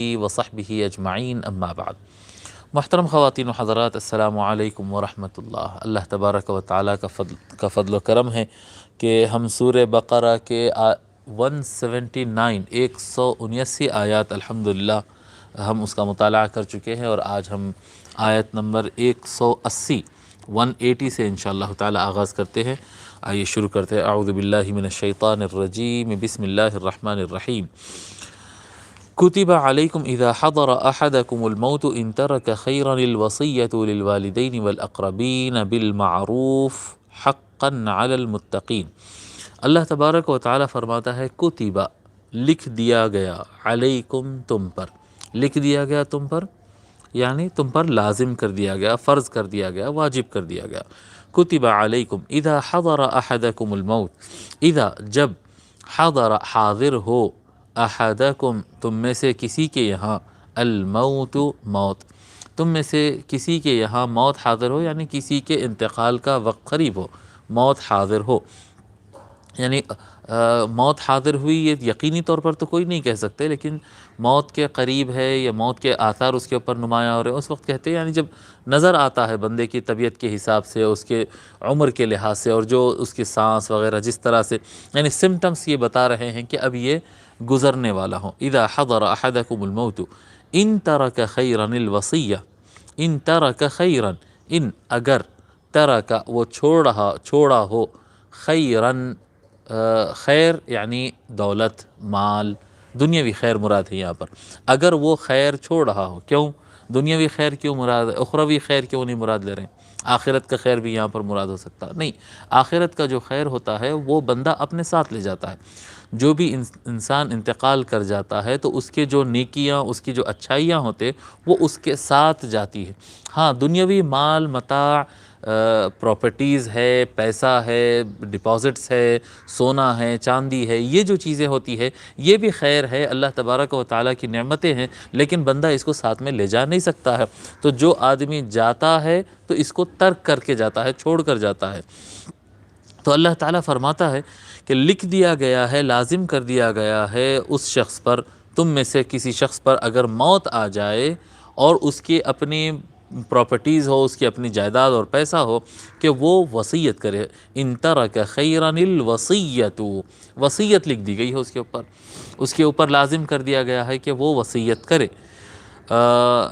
وصحبہ اجمعین اما بعد۔ محترم خواتین و حضرات، السلام علیکم ورحمۃ اللہ۔ اللہ تبارک و تعالیٰ کا فضل و کرم ہے کہ ہم سورہ بقرہ کے 179 آیات الحمدللہ ہم اس کا مطالعہ کر چکے ہیں، اور آج ہم آیت نمبر 180 سے انشاءاللہ تعالیٰ آغاز کرتے ہیں۔ آئیے شروع کرتے ہیں۔ اعوذ باللہ من الشیطان الرجیم، بسم اللہ الرحمن الرحیم۔ کتب علیکم اذا حضر احدکم الموت ان ترک خیرا الوصیۃ للوالدین والاقربین بالمعروف حقا علی المتقین۔ اللہ تبارک و تعالی فرماتا ہے کتب، لکھ دیا گیا، علیکم، تم پر، لکھ دیا گیا تم پر، یعنی تم پر لازم کر دیا گیا، فرض کر دیا گیا، واجب کر دیا گیا۔ کتب علیکم اذا حضر احدکم الموت، اذا جب، حضر حاضر ہو، احدکم تم میں سے کسی کے یہاں، الموت موت، تم میں سے کسی کے یہاں موت حاضر ہو، یعنی کسی کے انتقال کا وقت قریب ہو، موت حاضر ہو، یعنی موت حاضر ہوئی یہ یقینی طور پر تو کوئی نہیں کہہ سکتے، لیکن موت کے قریب ہے یا موت کے آثار اس کے اوپر نمایاں ہو رہے ہیں اس وقت کہتے ہیں، یعنی جب نظر آتا ہے بندے کی طبیعت کے حساب سے، اس کے عمر کے لحاظ سے، اور جو اس کی سانس وغیرہ جس طرح سے، یعنی سمٹمز یہ بتا رہے ہیں کہ اب یہ گزرنے والا ہوں۔ اذا حضر احدکم الموت ان ترک خیرا الوصیہ، ان ترک خیرا، ان اگر، ترک وہ چھوڑا ہو، خیرن خیر یعنی دولت، مال، دنیاوی خیر مراد ہے یہاں پر۔ اگر وہ خیر چھوڑ رہا ہو، کیوں دنیاوی خیر کیوں مراد ہے، اخروی خیر کیوں نہیں مراد لے رہے ہیں؟ آخرت کا خیر بھی یہاں پر مراد ہو سکتا نہیں۔ آخرت کا جو خیر ہوتا ہے وہ بندہ اپنے ساتھ لے جاتا ہے۔ جو بھی انسان انتقال کر جاتا ہے تو اس کے جو نیکیاں، اس کی جو اچھائیاں ہوتے وہ اس کے ساتھ جاتی ہے۔ ہاں دنیاوی مال، متاع، پراپرٹیز ہے، پیسہ ہے، ڈپازٹس ہے، سونا ہے، چاندی ہے، یہ جو چیزیں ہوتی ہے یہ بھی خیر ہے، اللہ تبارک و تعالیٰ کی نعمتیں ہیں، لیکن بندہ اس کو ساتھ میں لے جا نہیں سکتا ہے۔ تو جو آدمی جاتا ہے تو اس کو ترک کر کے جاتا ہے، چھوڑ کر جاتا ہے۔ تو اللہ تعالیٰ فرماتا ہے کہ لکھ دیا گیا ہے، لازم کر دیا گیا ہے اس شخص پر، تم میں سے کسی شخص پر اگر موت آ جائے اور اس کی اپنی پراپرٹیز ہو، اس کی اپنی جائیداد اور پیسہ ہو، کہ وہ وصیت کرے۔ ان ترک خیرا الوصیۃ، وصیت لکھ دی گئی ہے اس کے اوپر لازم کر دیا گیا ہے کہ وہ وصیت کرے۔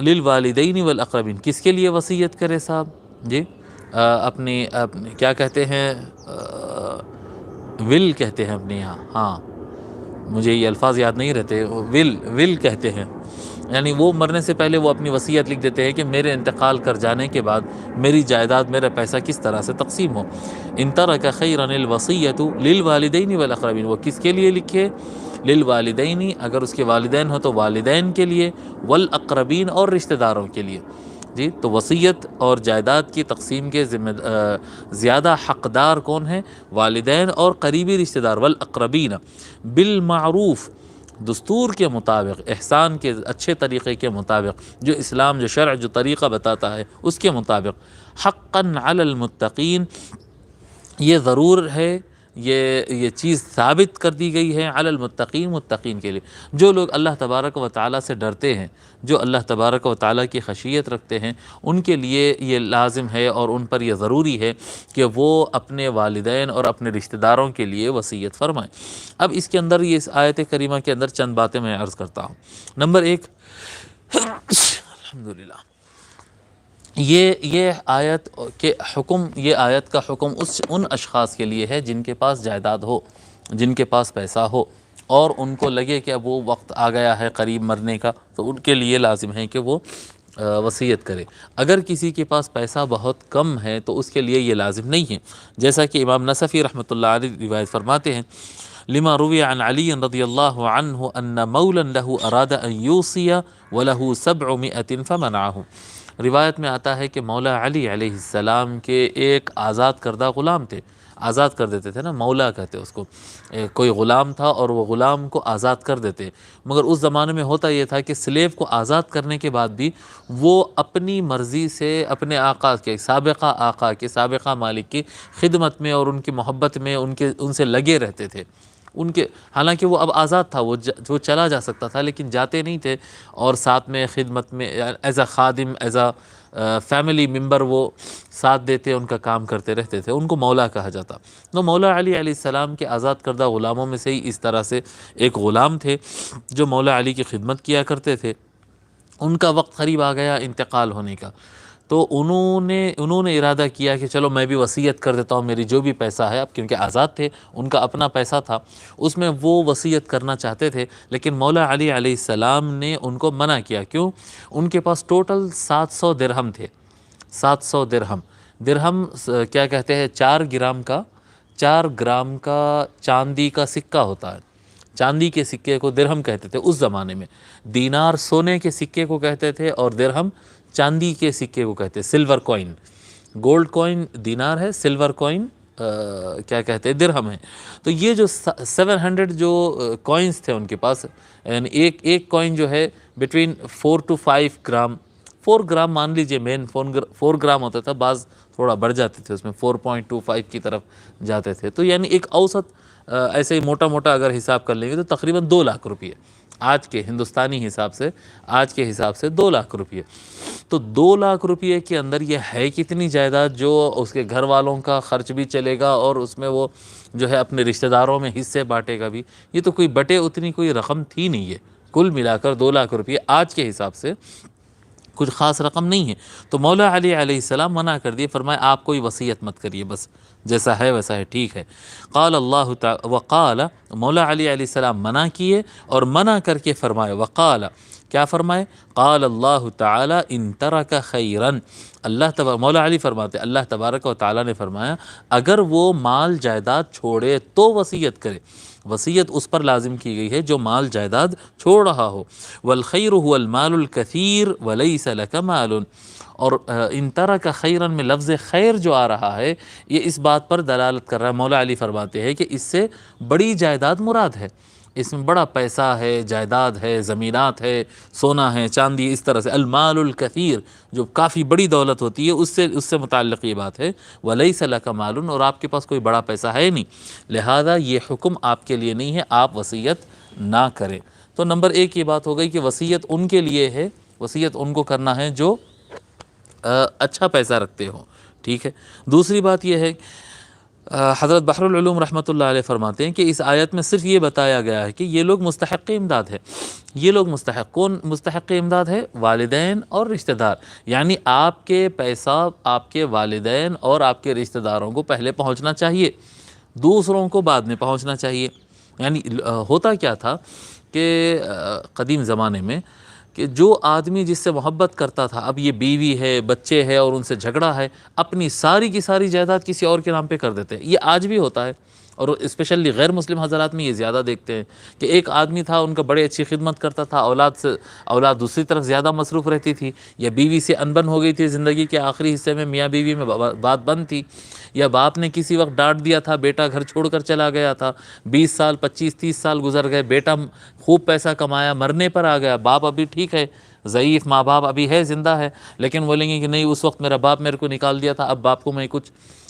للوالدین والاقربین، کس کے لیے وصیت کرے صاحب جی؟ اپنی کیا کہتے ہیں، ول کہتے ہیں اپنے یہاں، ہاں مجھے یہ الفاظ یاد نہیں رہتے، ول کہتے ہیں، یعنی وہ مرنے سے پہلے وہ اپنی وصیت لکھ دیتے ہیں کہ میرے انتقال کر جانے کے بعد میری جائیداد، میرا پیسہ کس طرح سے تقسیم ہو۔ ان ترک خیرا الوصیۃ للوالدین والاقربین، وہ کس کے لیے لکھے؟ للوالدین، اگر اس کے والدین ہو تو والدین کے لیے، والاقربین اور رشتہ داروں کے لیے جی۔ تو وصیت اور جائیداد کی تقسیم کے زیادہ حقدار کون ہیں؟ والدین اور قریبی رشتہ دار، والاقربین بالمعروف، دستور کے مطابق، احسان کے اچھے طریقے کے مطابق، جو اسلام، جو شرع، جو طریقہ بتاتا ہے اس کے مطابق، حقا علی المتقین، یہ ضرور ہے، یہ چیز ثابت کر دی گئی ہے، علی المتقین، متقین کے لیے، جو لوگ اللہ تبارک و تعالیٰ سے ڈرتے ہیں، جو اللہ تبارک و تعالیٰ کی خشیت رکھتے ہیں، ان کے لیے یہ لازم ہے اور ان پر یہ ضروری ہے کہ وہ اپنے والدین اور اپنے رشتہ داروں کے لیے وصیت فرمائیں۔ اب اس کے اندر، یہ اس آیت کریمہ کے اندر چند باتیں میں عرض کرتا ہوں۔ نمبر ایک، الحمدللہ، یہ آیت کے حکم، یہ آیت کا حکم ان اشخاص کے لیے ہے جن کے پاس جائیداد ہو، جن کے پاس پیسہ ہو، اور ان کو لگے کہ اب وہ وقت آ گیا ہے قریب مرنے کا، تو ان کے لیے لازم ہے کہ وہ وصیت کرے۔ اگر کسی کے پاس پیسہ بہت کم ہے تو اس کے لیے یہ لازم نہیں ہے، جیسا کہ امام نصفی رحمۃ اللہ علیہ روایت فرماتے ہیں، لما روی عن علی رضی اللہ عنہ ان مولا له اراد ان یوصی وله 700 فمنعه۔ روایت میں آتا ہے کہ مولا علی علیہ السلام کے ایک آزاد کردہ غلام تھے، آزاد کر دیتے تھے نا، مولا کہتے اس کو، کوئی غلام تھا اور وہ غلام کو آزاد کر دیتے، مگر اس زمانے میں ہوتا یہ تھا کہ سلیو کو آزاد کرنے کے بعد بھی وہ اپنی مرضی سے اپنے آقا کے، سابقہ آقا کے، سابقہ مالک کی خدمت میں اور ان کی محبت میں ان سے لگے رہتے تھے، ان کے، حالانکہ وہ اب آزاد تھا، وہ چلا جا سکتا تھا لیکن جاتے نہیں تھے، اور ساتھ میں خدمت میں as a Khadim, as a family member وہ ساتھ دیتے، ان کا کام کرتے رہتے تھے، ان کو مولا کہا جاتا۔ تو مولا علی علیہ السلام کے آزاد کردہ غلاموں میں سے ہی اس طرح سے ایک غلام تھے جو مولا علی کی خدمت کیا کرتے تھے۔ ان کا وقت قریب آ گیا انتقال ہونے کا، تو انہوں نے ارادہ کیا کہ چلو میں بھی وصیت کر دیتا ہوں، میری جو بھی پیسہ ہے، اب کیونکہ آزاد تھے، ان کا اپنا پیسہ تھا، اس میں وہ وصیت کرنا چاہتے تھے، لیکن مولا علی علیہ السلام نے ان کو منع کیا۔ کیوں؟ ان کے پاس ٹوٹل 700 درہم تھے، 700 درہم۔ درہم کیا کہتے ہیں؟ 4 گرام کا چاندی کا سکہ ہوتا ہے، چاندی کے سکے کو درہم کہتے تھے اس زمانے میں۔ دینار سونے کے سکے کو کہتے تھے، اور درہم چاندی کے سکے کو کہتے ہیں، سلور کوئن۔ گولڈ کوئن دینار ہے، سلور کوئن کیا کہتے ہیں؟ درہم ہے۔ تو یہ جو 700 جو کوئنز تھے ان کے پاس، یعنی ایک کوئن جو ہے بٹوین 4 to 5 گرام، 4 گرام مان لیجئے، مین 4 گرام ہوتا تھا، بعض تھوڑا بڑھ جاتے تھے، اس میں 4.25 کی طرف جاتے تھے، تو یعنی ایک اوسط ایسے ہی موٹا موٹا اگر حساب کر لیں گے تو تقریباً 2 لاکھ روپئے آج کے ہندوستانی حساب سے، آج کے حساب سے 2 لاکھ روپئے۔ تو 2 لاکھ روپئے کے اندر یہ ہے کتنی جائیداد جو اس کے گھر والوں کا خرچ بھی چلے گا، اور اس میں وہ جو ہے اپنے رشتہ داروں میں حصے بانٹے گا بھی۔ یہ تو کوئی بٹے اتنی کوئی رقم تھی نہیں، ہے کل ملا کر 2 لاکھ روپئے آج کے حساب سے کچھ خاص رقم نہیں ہے۔ تو مولا علی علیہ السلام منع کر دیے، فرمایا آپ کوئی وصیت مت کریے، بس جیسا ہے ویسا ہے، ٹھیک ہے۔ قال اللہ تعالی وقال، مولا علی علیہ السلام منع کیے، اور منع کر کے فرمائے، وقال کیا فرمائے؟ قال اللہ تعالی ان ترک خیرن، مولا علی فرماتے اللہ تبارک و تعالی نے فرمایا اگر وہ مال جائیداد چھوڑے تو وصیت کرے۔ وصیت اس پر لازم کی گئی ہے جو مال جائیداد چھوڑ رہا ہو۔ والخیر هو المال الکثیر وليس لك مال، اور ان ترک خیرن میں لفظ خیر جو آ رہا ہے یہ اس بات پر دلالت کر رہا ہے، مولا علی فرماتے ہیں کہ اس سے بڑی جائیداد مراد ہے، اس میں بڑا پیسہ ہے، جائیداد ہے، زمینات ہے، سونا ہے، چاندی، اس طرح سے المال الکثیر جو کافی بڑی دولت ہوتی ہے، اس سے متعلق یہ بات ہے۔ ولیس لک مال، اور آپ کے پاس کوئی بڑا پیسہ ہے نہیں، لہذا یہ حکم آپ کے لیے نہیں ہے، آپ وصیت نہ کریں۔ تو نمبر 1 یہ بات ہو گئی کہ وصیت ان کے لیے ہے، وصیت ان کو کرنا ہے جو اچھا پیسہ رکھتے ہوں، ٹھیک ہے۔ دوسری بات یہ ہے، حضرت بحر العلوم رحمۃ اللہ علیہ فرماتے ہیں کہ اس آیت میں صرف یہ بتایا گیا ہے کہ یہ لوگ مستحق امداد ہے، یہ لوگ کون مستحق امداد ہے؟ والدین اور رشتہ دار، یعنی آپ کے پیسہ آپ کے والدین اور آپ کے رشتہ داروں کو پہلے پہنچنا چاہیے، دوسروں کو بعد میں پہنچنا چاہیے۔ یعنی ہوتا کیا تھا کہ قدیم زمانے میں کہ جو آدمی جس سے محبت کرتا تھا، اب یہ بیوی ہے، بچے ہے، اور ان سے جھگڑا ہے، اپنی ساری کی ساری جائیداد کسی اور کے نام پہ کر دیتے ہیں۔ یہ آج بھی ہوتا ہے، اور اسپیشلی غیر مسلم حضرات میں یہ زیادہ دیکھتے ہیں کہ ایک آدمی تھا، ان کا بڑے اچھی خدمت کرتا تھا، اولاد دوسری طرف زیادہ مصروف رہتی تھی، یا بیوی سے انبن ہو گئی تھی، زندگی کے آخری حصے میں میاں بیوی میں بات بند تھی، یا باپ نے کسی وقت ڈانٹ دیا تھا، بیٹا گھر چھوڑ کر چلا گیا تھا، 20 سال 25 30 سال گزر گئے، بیٹا خوب پیسہ کمایا، مرنے پر آ گیا، باپ ابھی ٹھیک ہے، ضعیف ماں باپ ابھی ہے، زندہ ہے، لیکن بولیں گے کہ نہیں اس وقت میرا باپ میرے کو نکال دیا تھا، اب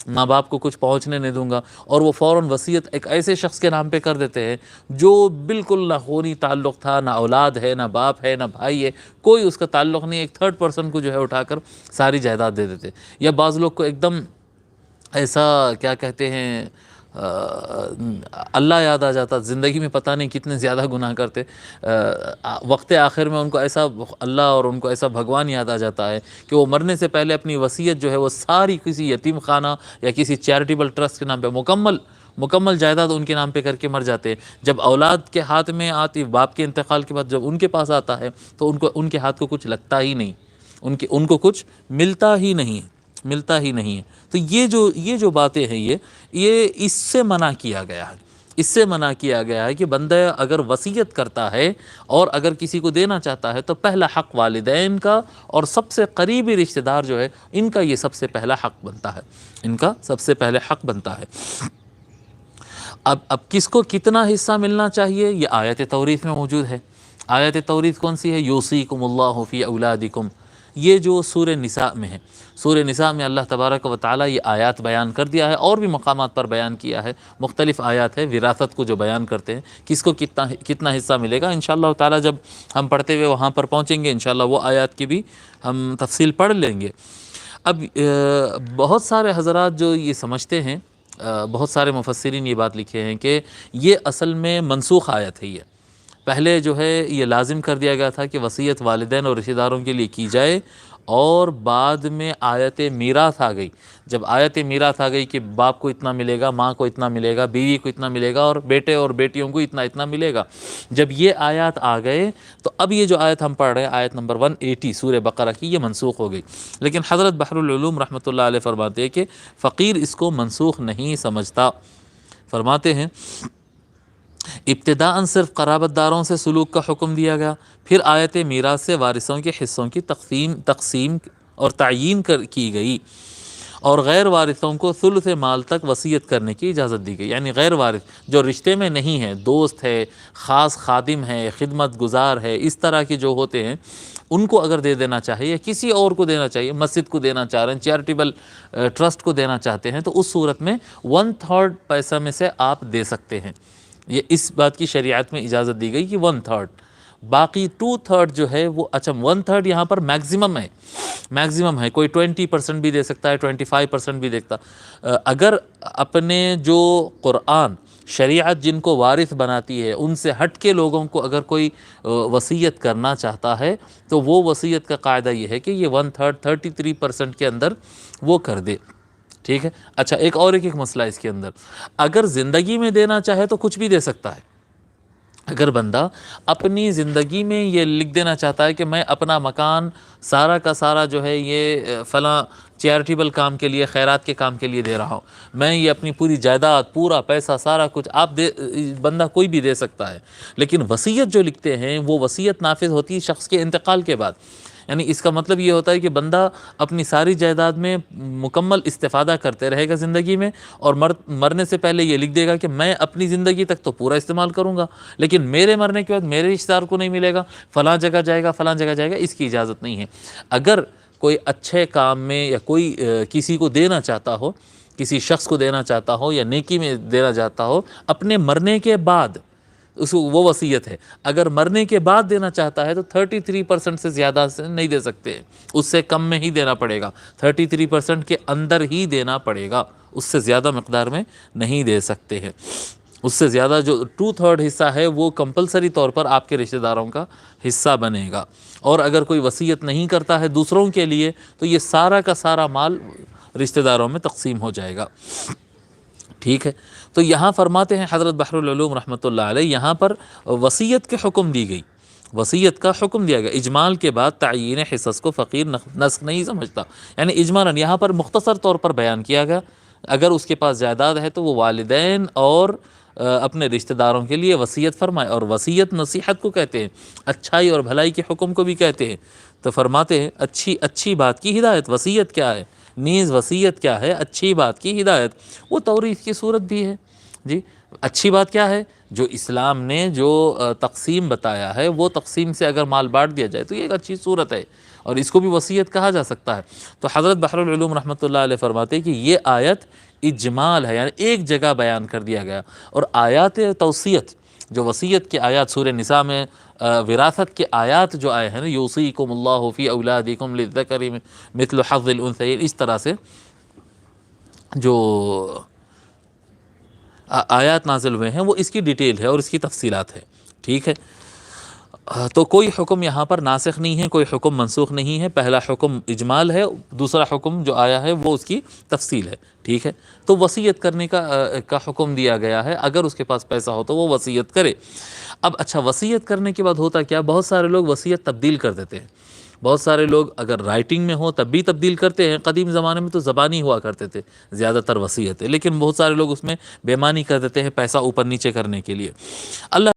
ماں باپ کو کچھ پہنچنے نہیں دوں گا، اور وہ فوراً وصیت ایک ایسے شخص کے نام پہ کر دیتے ہیں جو بالکل نہ خونی تعلق تھا، نہ اولاد ہے، نہ باپ ہے، نہ بھائی ہے، کوئی اس کا تعلق نہیں، ایک تھرڈ پرسن کو جو ہے اٹھا کر ساری جائیداد دے دیتے۔ یا بعض لوگ کو ایک دم ایسا کیا کہتے ہیں اللہ یاد آ جاتا، زندگی میں پتہ نہیں کتنے زیادہ گناہ کرتے، وقت آخر میں ان کو ایسا اللہ اور ان کو ایسا بھگوان یاد آ جاتا ہے کہ وہ مرنے سے پہلے اپنی وصیت جو ہے وہ ساری کسی یتیم خانہ یا کسی چیریٹیبل ٹرسٹ کے نام پہ مکمل جائیداد ان کے نام پہ کر کے مر جاتے ہیں۔ جب اولاد کے ہاتھ میں آتی، باپ کے انتقال کے بعد جب ان کے پاس آتا ہے تو ان کے ہاتھ کو کچھ لگتا ہی نہیں، ان کو کچھ ملتا ہی نہیں ہے۔ تو یہ جو باتیں ہیں یہ اس سے منع کیا گیا ہے، اس سے منع کیا گیا ہے کہ بندہ اگر وصیت کرتا ہے اور اگر کسی کو دینا چاہتا ہے تو پہلا حق والدین کا اور سب سے قریبی رشتہ دار جو ہے ان کا یہ سب سے پہلا حق بنتا ہے، ان کا سب سے پہلے حق بنتا ہے۔ اب کس کو کتنا حصہ ملنا چاہیے یہ آیت توریث میں موجود ہے۔ آیت توریث کون سی ہے؟ یوصیکم اللہ فی اولادکم، یہ جو سورہ نساء میں ہے، سورہ نساء میں اللہ تبارک و تعالیٰ یہ آیات بیان کر دیا ہے، اور بھی مقامات پر بیان کیا ہے، مختلف آیات ہے وراثت کو جو بیان کرتے ہیں، کس کو کتنا حصہ ملے گا۔ انشاءاللہ تعالیٰ جب ہم پڑھتے ہوئے وہاں پر پہنچیں گے انشاءاللہ وہ آیات کی بھی ہم تفصیل پڑھ لیں گے۔ اب بہت سارے حضرات جو یہ سمجھتے ہیں، بہت سارے مفسرین یہ بات لکھے ہیں کہ یہ اصل میں منسوخ آیت ہے۔ یہ پہلے جو ہے یہ لازم کر دیا گیا تھا کہ وصیت والدین اور رشتہ داروں کے لیے کی جائے، اور بعد میں آیت میراث آ گئی۔ جب آیت میراث آ گئی کہ باپ کو اتنا ملے گا، ماں کو اتنا ملے گا، بیوی کو اتنا ملے گا، اور بیٹے اور بیٹیوں کو اتنا ملے گا، جب یہ آیات آ گئے تو اب یہ جو آیت ہم پڑھ رہے ہیں، آیت نمبر 180 سورہ بقرہ کی، یہ منسوخ ہو گئی۔ لیکن حضرت بحر العلوم رحمۃ اللہ علیہ فرماتے ہیں کہ فقیر اس کو منسوخ نہیں سمجھتا۔ فرماتے ہیں ابتداءً صرف قرابت داروں سے سلوک کا حکم دیا گیا، پھر آیت میراث سے وارثوں کے حصوں کی تقسیم اور تعیین کی گئی، اور غیر وارثوں کو ثلث مال تک وصیت کرنے کی اجازت دی گئی۔ یعنی غیر وارث جو رشتے میں نہیں ہے، دوست ہے، خاص خادم ہے، خدمت گزار ہے، اس طرح کے جو ہوتے ہیں، ان کو اگر دے دینا چاہیے یا کسی اور کو دینا چاہیے، مسجد کو دینا چاہ رہے ہیں، چیریٹیبل ٹرسٹ کو دینا چاہتے ہیں، تو اس صورت میں 1/3 پیسہ میں سے آپ دے سکتے ہیں۔ یہ اس بات کی شریعت میں اجازت دی گئی کہ 1/3، باقی 2/3 جو ہے وہ، اچھا 1/3 یہاں پر میکزیمم ہے، میکزیمم ہے، کوئی 20% بھی دے سکتا ہے، 25% بھی دیکھتا۔ اگر اپنے جو قرآن شریعت جن کو وارث بناتی ہے ان سے ہٹ کے لوگوں کو اگر کوئی وصیت کرنا چاہتا ہے تو وہ وصیت کا قاعدہ یہ ہے کہ یہ 1/3 33% کے اندر وہ کر دے، ٹھیک ہے۔ اچھا ایک مسئلہ اس کے اندر، اگر زندگی میں دینا چاہے تو کچھ بھی دے سکتا ہے۔ اگر بندہ اپنی زندگی میں یہ لکھ دینا چاہتا ہے کہ میں اپنا مکان سارا کا سارا جو ہے یہ فلاں چیریٹیبل کام کے لیے، خیرات کے کام کے لیے دے رہا ہوں، میں یہ اپنی پوری جائیداد، پورا پیسہ، سارا کچھ آپ بندہ کوئی بھی دے سکتا ہے۔ لیکن وصیت جو لکھتے ہیں وہ وصیت نافذ ہوتی ہے شخص کے انتقال کے بعد۔ یعنی اس کا مطلب یہ ہوتا ہے کہ بندہ اپنی ساری جائیداد میں مکمل استفادہ کرتے رہے گا زندگی میں، اور مرنے سے پہلے یہ لکھ دے گا کہ میں اپنی زندگی تک تو پورا استعمال کروں گا، لیکن میرے مرنے کے بعد میرے رشتہ دار کو نہیں ملے گا، فلاں جگہ جائے گا، فلاں جگہ جائے گا، اس کی اجازت نہیں ہے۔ اگر کوئی اچھے کام میں یا کوئی کسی کو دینا چاہتا ہو، کسی شخص کو دینا چاہتا ہو یا نیکی میں دینا چاہتا ہو اپنے مرنے کے بعد، وہ وصیت ہے۔ اگر مرنے کے بعد دینا چاہتا ہے تو 33% سے زیادہ سے نہیں دے سکتے، اس سے کم میں ہی دینا پڑے گا، 33% کے اندر ہی دینا پڑے گا، اس سے زیادہ مقدار میں نہیں دے سکتے ہیں۔ اس سے زیادہ جو 2/3 حصہ ہے وہ کمپلسری طور پر آپ کے رشتہ داروں کا حصہ بنے گا۔ اور اگر کوئی وصیت نہیں کرتا ہے دوسروں کے لیے تو یہ سارا کا سارا مال رشتہ داروں میں تقسیم ہو جائے گا، ٹھیک ہے۔ تو یہاں فرماتے ہیں حضرت بحر العلوم رحمۃ اللہ علیہ، یہاں پر وصیت کے حکم دی گئی، وصیت کا حکم دیا گیا۔ اجمال کے بعد تعیین حصص کو فقیر نسخ نہیں سمجھتا، یعنی اجمالاً یہاں پر مختصر طور پر بیان کیا گیا، اگر اس کے پاس جائیداد ہے تو وہ والدین اور اپنے رشتہ داروں کے لیے وصیت فرمائے۔ اور وصیت نصیحت کو کہتے ہیں، اچھائی اور بھلائی کے حکم کو بھی کہتے ہیں۔ تو فرماتے ہیں اچھی بات کی ہدایت، وصیت کیا ہے؟ نیز وصیت کیا ہے؟ اچھی بات کی ہدایت، وہ توریث کی صورت بھی ہے جی۔ اچھی بات کیا ہے؟ جو اسلام نے جو تقسیم بتایا ہے وہ تقسیم سے اگر مال بانٹ دیا جائے تو یہ ایک اچھی صورت ہے، اور اس کو بھی وصیت کہا جا سکتا ہے۔ تو حضرت بحر العلوم رحمۃ اللہ علیہ فرماتے ہیں کہ یہ آیت اجمال ہے، یعنی ایک جگہ بیان کر دیا گیا، اور آیات توصیت جو وصیت کے آیات سورہ نساء میں وراثت کے آیات جو آئے ہیں نا، یوصیکم اللہ فی اولادکم للذکر مثل حظ الانثیین، اس طرح سے جو آیات نازل ہوئے ہیں وہ اس کی ڈیٹیل ہے اور اس کی تفصیلات ہے، ٹھیک ہے۔ تو کوئی حکم یہاں پر ناسخ نہیں ہے، کوئی حکم منسوخ نہیں ہے، پہلا حکم اجمال ہے، دوسرا حکم جو آیا ہے وہ اس کی تفصیل ہے، ٹھیک ہے۔ تو وصیت کرنے کا حکم دیا گیا ہے، اگر اس کے پاس پیسہ ہو تو وہ وصیت کرے۔ اب اچھا وصیت کرنے کے بعد ہوتا کیا، بہت سارے لوگ وصیت تبدیل کر دیتے ہیں، بہت سارے لوگ اگر رائٹنگ میں ہو تب بھی تبدیل کرتے ہیں، قدیم زمانے میں تو زبانی ہوا کرتے تھے زیادہ تر وصیتیں، لیکن بہت سارے لوگ اس میں بے معنی کر دیتے ہیں پیسہ اوپر نیچے کرنے کے لیے۔ اللہ